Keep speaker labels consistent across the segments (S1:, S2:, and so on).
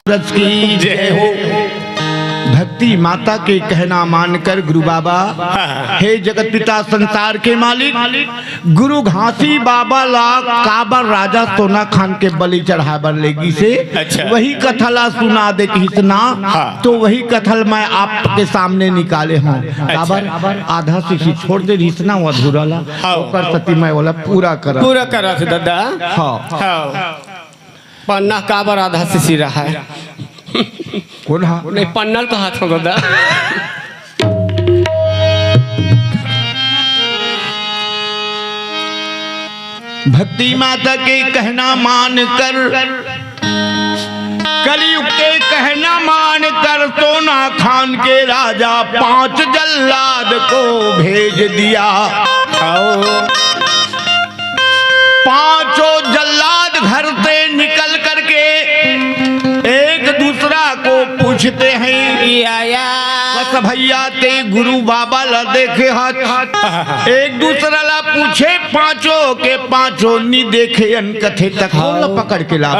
S1: रस की जय हो। भक्ति माता के कहना मानकर गुरु बाबा, हे जगत पिता संसार के मालिक, गुरु घासी बाबा ला काबर राजा सोना खान के बलि चढ़ाबर लेगी से वही कथला सुना दे किसना, तो वही कथल मैं आपके सामने निकाले हूँ। काबर आधा से छोड़ दे रिसना वो अधूरा ला कर सती मैं बोला पूरा
S2: करा से दादा।
S1: हाँ
S2: पन्ना काबर आधा से सिरा है
S1: कौन हा?
S2: नहीं पन्नल तो हाथ में दादा।
S1: भक्ति माता के कहना मान कर, कलयुग के कहना मान कर सोना खान के राजा 5 जल्लाद को भेज दिया। 5 जल्लाद घर से निकल करके एक दूसरा को पूछते हैं, बस भैया ते गुरु बाबा ला देखे हाथ, एक दूसरा ला पूछे 5 के 5 नी देखे अन कथे तक पकड़ के ला।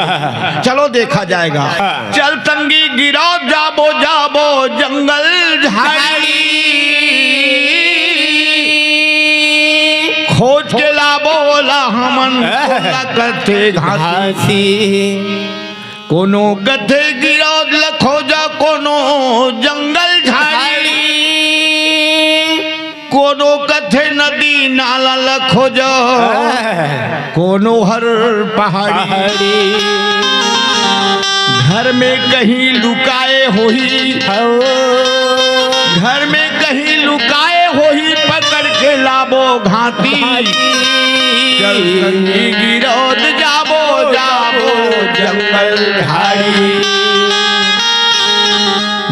S1: चलो देखा जाएगा। चल तंगी गिरो जाबो जाबो जंगल झाड़ी, खोज के लाबो ला हमन कथे घासी, कोनो कथे गिरो खोजा कोनो जंगल झाड़ी, कोनो कथे नदी नाला खोजा कोनो हर पहाड़ी, घर में कहीं लुकाए होही, घर में कहीं लुकाए होही पकड़ के लाबो घाटी, गिरोद जाबो जाबो जंगल झाड़ी।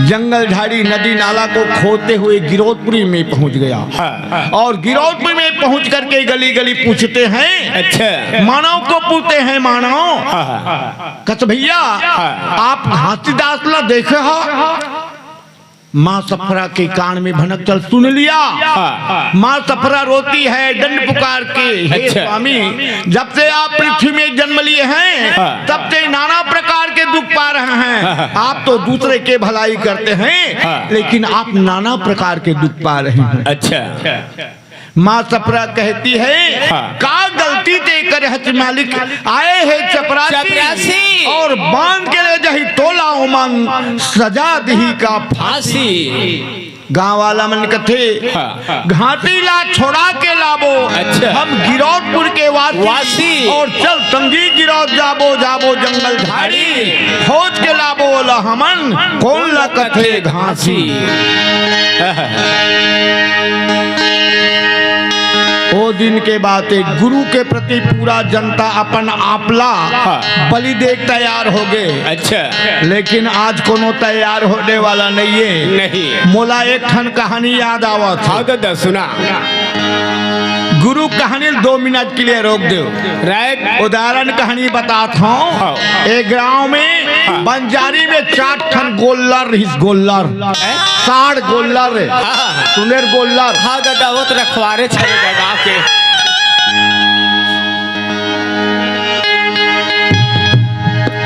S1: जंगल झाड़ी नदी नाला को खोदते हुए गिरौदपुरी में पहुंच गया। और गिरौदपुरी में पहुंच करके गली गली पूछते हैं, अच्छा मानव को पूछते हैं, मानव कस भैया आप घासीदास ला देखे हो? माँ सफरा के कान में भनक चल सुन लिया। माँ सफरा रोती है दंड पुकार के, हे स्वामी जब से आप पृथ्वी में जन्म लिए हैं तब से नाना प्रकार के दुख पा रहे हैं। आप तो दूसरे के भलाई करते हैं लेकिन आप नाना प्रकार के दुख पा रहे हैं। अच्छा माँ सफरा कहती है, का गलती ते करे हच मालिक आए है चपरासी, और बांध के ले जही तोला उमंग सजा दही का फांसी। गाँव वाला मन कथे घाटी ला छोड़ा के लाबो, हम गिरौदपुर के वासी, और चल तंगी गिरौद जाबो जाबो जंगल झाड़ी, खोज के लाबो ला हमन कौन ला कथे घासी। ओ दिन के बाद गुरु के प्रति पूरा जनता अपन आपला बलि देख तैयार हो गए। अच्छा लेकिन आज कोनो तैयार होने वाला नहीं है। नहीं मोला एक ठन कहानी याद आवत। हाँ दादा सुना। गुरु कहानी 2 मिनट के लिए रोक दो। राइट उदाहरण कहानी बताता हूँ। एक गांव में बंजारी में 4 ठन गोल्लर हिस, गोल्लर 60 गोल्लर सुनेर गोल्लर। हाँ दादा वो तो रखवारे छे दादा के।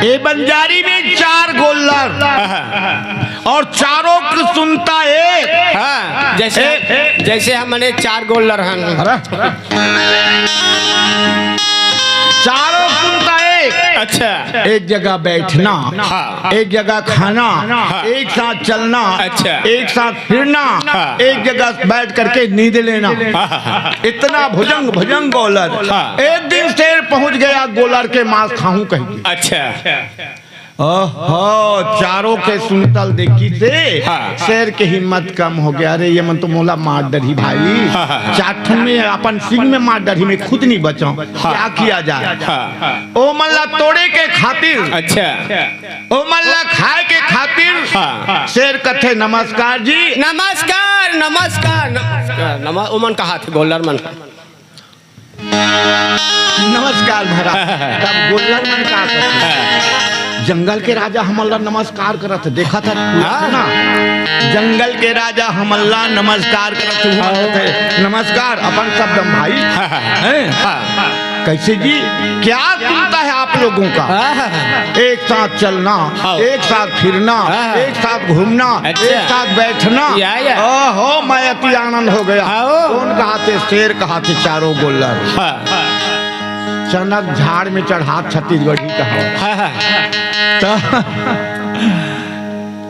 S1: ए बंजारी में 4 गोल्लर और चारों की सुनता एक। हाँ, जैसे हमने 4 गोल्लर हैं, चारों सुनता एक। अच्छा एक जगह बैठना, एक जगह खाना, एक साथ चलना, अच्छा एक साथ फिरना, एक जगह बैठ करके नींद लेना, इतना भुजंग भुजंग गोलर। एक दिन शेर पहुंच गया, गोलर के मांस खाऊं कहीं। अच्छा ओहो चारों के सुनतल देखी से शेर के हिम्मत कम हो गया। अरे ये मन तो मोला मार डरी भाई, 4 ठन में अपन सिंह में मार डरी में खुद नहीं बचाऊं, क्या किया जाए। ओ मल्ला तोड़े के खातिर, अच्छा ओ मल्ला खाए के खातिर शेर कथे नमस्कार जी, नमस्कार नमस्कार नमस्कार। ओमन कहा थे गोल्लर मन नमस्कार भरा। तब गोल्लर मन कहा जंगल के राजा हमल्ला नमस्कार करत देखा था ना, जंगल के राजा हमल्ला नमस्कार करत। नमस्कार अपन शब्द भाई कैसे जी क्या सुनता है आप लोगों का, एक साथ चलना, एक साथ फिरना, एक साथ घूमना, एक साथ बैठना। ओहो मैं अति आनंद हो गया। कौन कहा थे? शेर कहा थे चारों गोल्लर। चनक झाड़ में चढ़ा छत्तीसगढ़ी कहा।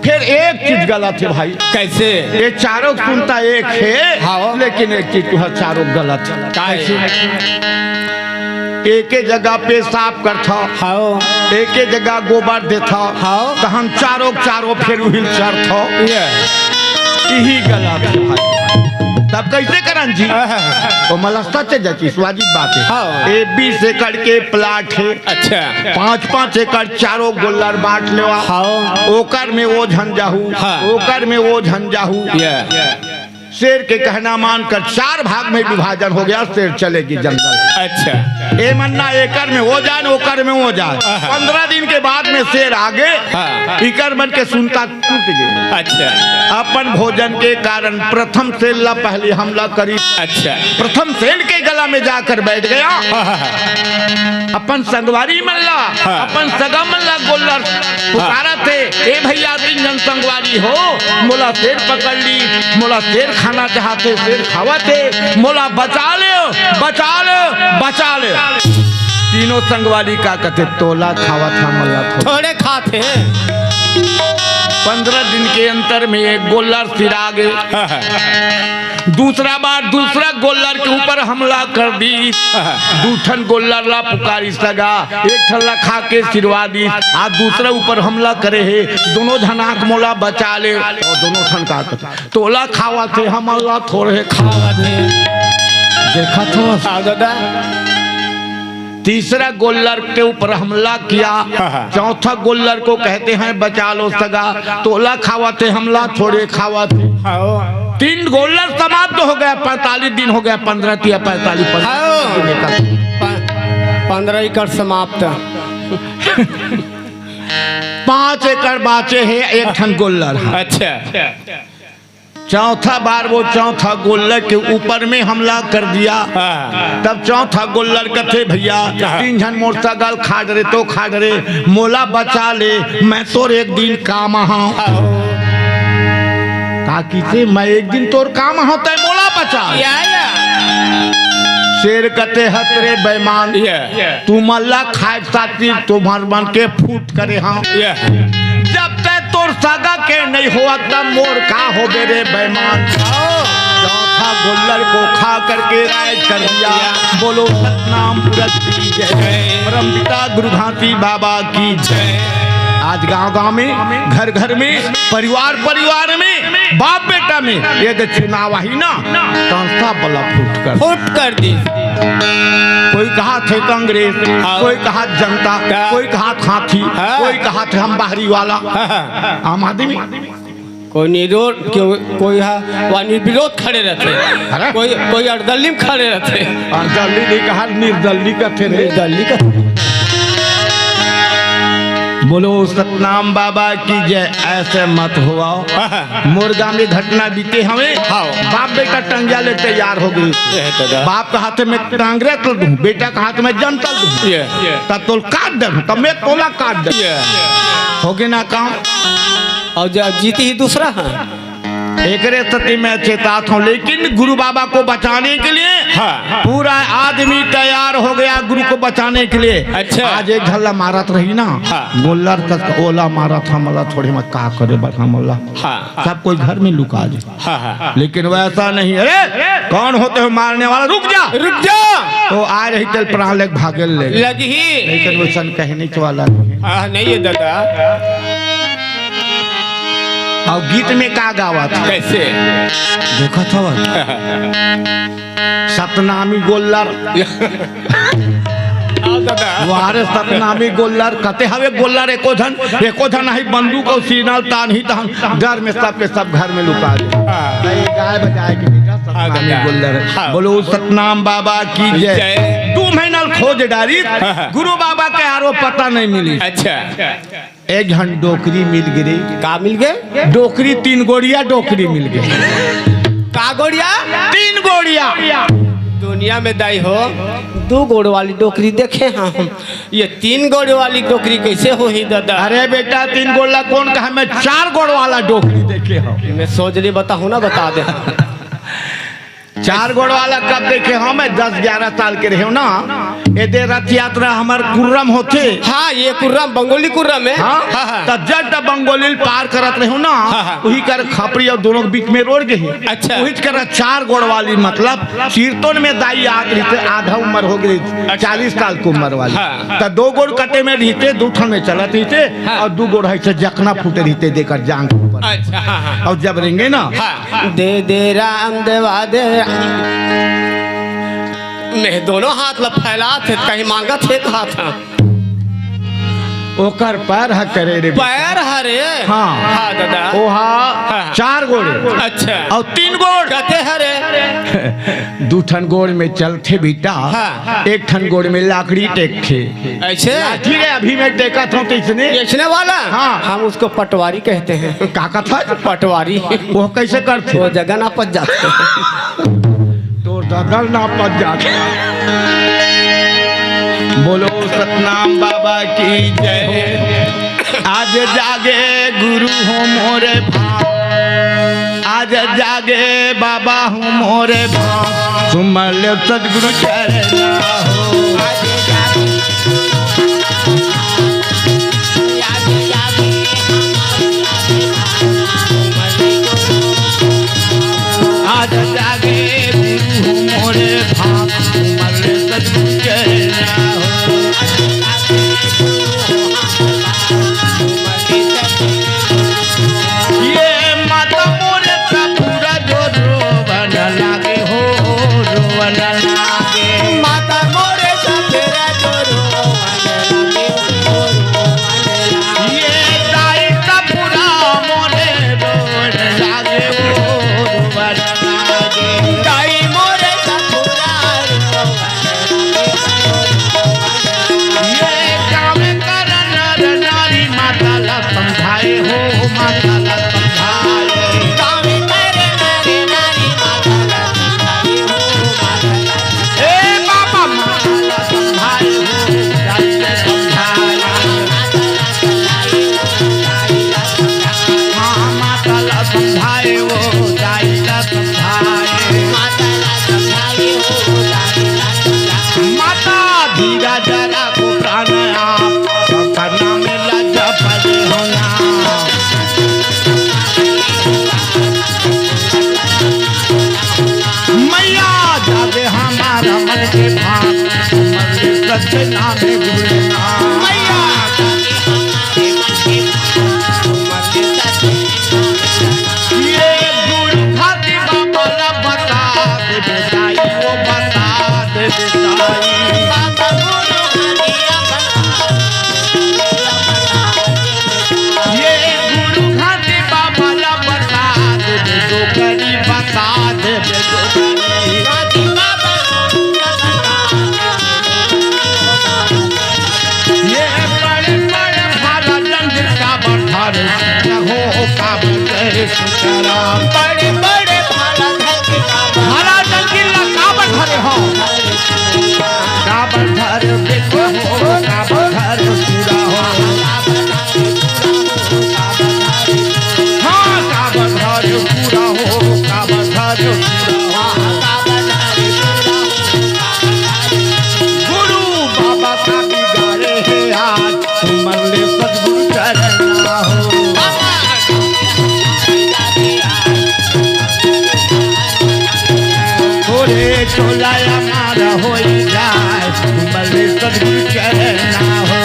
S1: फिर एक चीज गलत है भाई।
S2: कैसे?
S1: ये चारों सुनता एक है, लेकिन एक चीज तुह चारों गलत है। कैसे? एक ही जगह पेशाब करता, एक ही जगह गोबर देता, तो हम चारों फिर उहिल चढ़ता। यही गलत है भाई। तब कैसे करन जी? तो मलस्ता से जाती स्वादित बात है। ए 20 एकड़ के प्लाट है।
S2: अच्छा।
S1: 5-5 एकड़ चारों गोल्लर बांट लेवा। ओकर में वो झंझाहू, ओकर में वो झंझाहू। शेर के कहना मानकर 4 भाग में विभाजन हो गया। शेर चलेगी जंगल।
S2: अच्छा।
S1: ए मन्ना एकर में हो जाए, ओकर में हो जाए। 15 दिन के बाद में शेर आगे इकर मन के सुनता टूट गए।
S2: अच्छा।
S1: अपन भोजन के कारण प्रथम शेर ला पहले हमला करी।
S2: अच्छा।
S1: प्रथम शेर के गला में जाकर बैठ गया। अपन संगवारी मल्ला, अपन सगा मल्ला गोल्लर पुकारा थे, ए भैया 3 जन संगवारी हो, मोला शेर पकड़ ली, मोला शेर खाना चाहते, शेर खावते, मोला बचा ले, बचा ले, बचा ले। तीनों संगवारी का कहते तोला खावा था मल्ला
S2: थोड़े खाते।
S1: 15 दिन के अंतर में एक गोल्लर सिरा गए। दूसरा बार दूसरा गोल्लर के ऊपर हमला कर दी। दूठन गोल्लर ला पुकारी सगा, एक ठल्ला खा के सिरवा दी। आज दूसरा ऊपर हमला करे है, दोनों धनाक मोला बचा ले। और दोनों ठन का तोला खावा थे, हमला थोड़े खावा थे। देखा तो दादा। तीसरा गोल्लर के ऊपर हमला किया। चौथा गोल्लर को कहते हैं बचा लो सगा, तोला खावा थे, हमला थोड़े खावा थे। 3 गोल्लर समाप्त हो गया। 45 दिन हो गया। 15 या 45
S2: 15 एकड़ समाप्त।
S1: 5 एकड़ बाचे है, एक ठन गोल्लर।
S2: अच्छा।
S1: चौथा बार वो चौथा गोल्लर के ऊपर में हमला कर दिया। तब चौथा गोल्लर कहते भैया 3 जन मोर्चा गल खाड़ रे तो खाड़ रे, मोला बचा ले, मैं तोर एक दिन काम आऊं। ताकि से मैं एक दिन तोर काम होता है, मोला बचा। शेर कहते हतरे बेईमान, तू मल्ला खाए साथी तुम्हार मन के फूट करे। हाँ जब तक तोर सागा के नहीं हुआ तब मोर का हो बेरे बेईमान। चौथा गोल्लर को खा करके राज कर दिया। बोलो सतनाम पुरख की जय, परम पिता गुरु घाटी बाबा की जय। आज गांव-गांव में, घर-घर में, परिवार में, बाप बेटा में ये चुनाव ही ना संस्था बला फूट कर दी। कोई कहा थे कांग्रेस, कोई कहा जनता, कोई कहा हाथी, कोई कहा थे हम बाहरी वाला आम आदमी।
S2: कोई निरोध, कोई निर्विरोध खड़े रहते, कोई अर्दली में खड़े रहते।
S1: अर्दली नहीं कहा, निर्दली का थे। निर्दली का। बोलो सतनाम बाबा की जय। ऐसे मत हुआ। मुर्गा में घटना बीते हमें। बाप बेटा टंगिया ले तैयार हो गई। बाप का हाथ में टांगरे कर दूं, बेटा का हाथ में जंतल दूं, तब तो काट दे, तब मैं तोला काट दे। हो गया ना काम।
S2: और जब जीती ही दूसरा है।
S1: एक स्थिति में चेतात हूँ, लेकिन गुरु बाबा को बचाने के लिए पूरा आदमी तैयार हो गया गुरु को बचाने के लिए।
S2: अच्छा।
S1: आज एक झल्ला मारत रही ना, गोल्लर का ओला मारा था मला, थोड़े में का करे बता मला। सब कोई घर में लुका जाए, लेकिन वैसा नहीं। अरे कौन होते हो मारने वाला? रुक जा, रुक जा। तो आ रही चल प्राण लग भागे लगी, लेकिन वैसा कहने वाला
S2: नहीं है दादा।
S1: और गीत में का गावा था?
S2: कैसे?
S1: देखा था सतनामी गोल्लर। वारे सतनामी गोल्लर कहते हवे गोल्लर एको धन ही बंदूक और सीनाल तान ही तहन डर में सब के सब घर में लुका दे। गाय बजाए के बेटा सतनामी गोल्लर। बोलो सतनाम बाबा की जय। 2 महीना खोज डाली, गुरु बाबा के आरो पता नहीं मिली।
S2: अच्छा।
S1: एक घन डोकरी मिल गई।
S2: का मिल गए?
S1: डोकरी 3 गोड़िया डोकरी मिल गई।
S2: का गोड़िया?
S1: 3 गोड़िया।
S2: दुनिया में दाई हो 2 गोड़ वाली डोकरी देखे हैं हम, ये 3 गोड़ वाली डोकरी कैसे हो ही दादा?
S1: अरे बेटा 3 गोड़ कौन कहा, मैं 4 गोड़ वाला डोकरी देखे हो।
S2: मैं सोच रही बताऊँ ना, बता दे।
S1: 4 गोड़ वाला कब देखे हो? मैं 10-11 साल के रहे हो ना, ये दे रथ यात्रा हमार कुर्रम होते।
S2: हाँ ये कुर्रम बंगोली कुर्रम है।
S1: हाँ
S2: हाँ, हाँ।
S1: तो जट बंगोली पार करत रहे हो ना,
S2: हाँ, हाँ।
S1: वही कर खपरी और दोनों के बीच में रोड गई।
S2: अच्छा।
S1: वही कर 4 गोड़ वाली, मतलब कीर्तन में दाई आग रहते, आधा उम्र हो गई 40 साल की उम्र वाली।
S2: हाँ।
S1: तो 2 गोड़ कटे में रहते, 2 ठन में चलत रहते।
S2: हाँ।
S1: और 2 गोड़ है जखना फूटे रहते देकर जांग के ऊपर।
S2: अच्छा हाँ, हाँ।
S1: और जब रेंगे ना,
S2: हाँ। दे दे राम देवा दे, मैं दोनों हाथ ला फैला थे, कहीं मांगा थे कहा था
S1: ओकर पैर ह करे रे
S2: पैर हरे।
S1: हाँ।
S2: हाँ दादा।
S1: ओहा
S2: हाँ।
S1: 4 गोड़े
S2: अच्छा।
S1: और 3 गोड़
S2: कहते हरे
S1: 2 ठन गोड़ में चलते बेटा।
S2: हाँ।
S1: 1 ठन गोड़ में लाकड़ी टेकते।
S2: ऐसे
S1: ठीक है, अभी मैं टेका था तो इसने
S2: बेचने वाला।
S1: हाँ।
S2: हम उसको पटवारी कहते हैं।
S1: काका था
S2: पटवारी
S1: वो कैसे करते?
S2: वो जगह ना पच जाते हैं।
S1: तो दादर ना पच जाते। बोलो सतनाम बाबा की जय हो। आज जागे गुरु हो मोरे भाव, आज जागे बाबा हूँ मोरे भाव, सुमर ले सदगुरु चरना हो। आज जागे गुरु हूँ मोरे भाव, सुमर ले सदगुरु चरना हो। ये माता मोरे का पूरा जो रोवन लागे हो, रोवन लागे।
S2: माता मोरे सफेरा जो रोवन लागे हो, रोवन लागे।
S1: ये दाई का पूरा मोरे रोवन लागे हो, रोवन लागे।
S2: दाई मोरे सफेरा रोवन लागे।
S1: ये काम कर नर नारी माता ला समझाए हो, माता ला समझाए।
S2: काम करे नारी नारी माता ला समझाई हो, माता ला
S1: ए बाबा माता ला समझाए हो, दाई ला समझाए। हाँ माता ला समझाए वो, दाई ला समझाए। माता धीरा जरा को प्राणायाम, करना में लज्जा पड़े होना। मैया जागे हमारा मन के भाग, मन के सच्चे नाम गुरना। मैया ये गुरु खाती बाबा ला बता दे बेटाई, वो बता दे बेटाई। ये गुरु खाती बाबा ला बता दे बेटो करी, बता दे बेटो करी। ये बड़े बड़े भाला जंगल का बठार हो, का बटे सुतरा।
S2: बड़े बड़े भाला धरती का
S1: भाला जंगल का बठार हो, का बठार देखो हो, का बठार पूरा हो। हाँ का बठार पूरा हो, का बठार पूरा हो। गुरु बाबा का बिगाड़े है आज, सुमर ले सदगुरु चरना हो। थोड़े चोला हमारा हो जाए, सुमर ले सदगुरु चरना हो।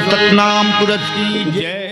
S1: सतनाम पुरस की जय।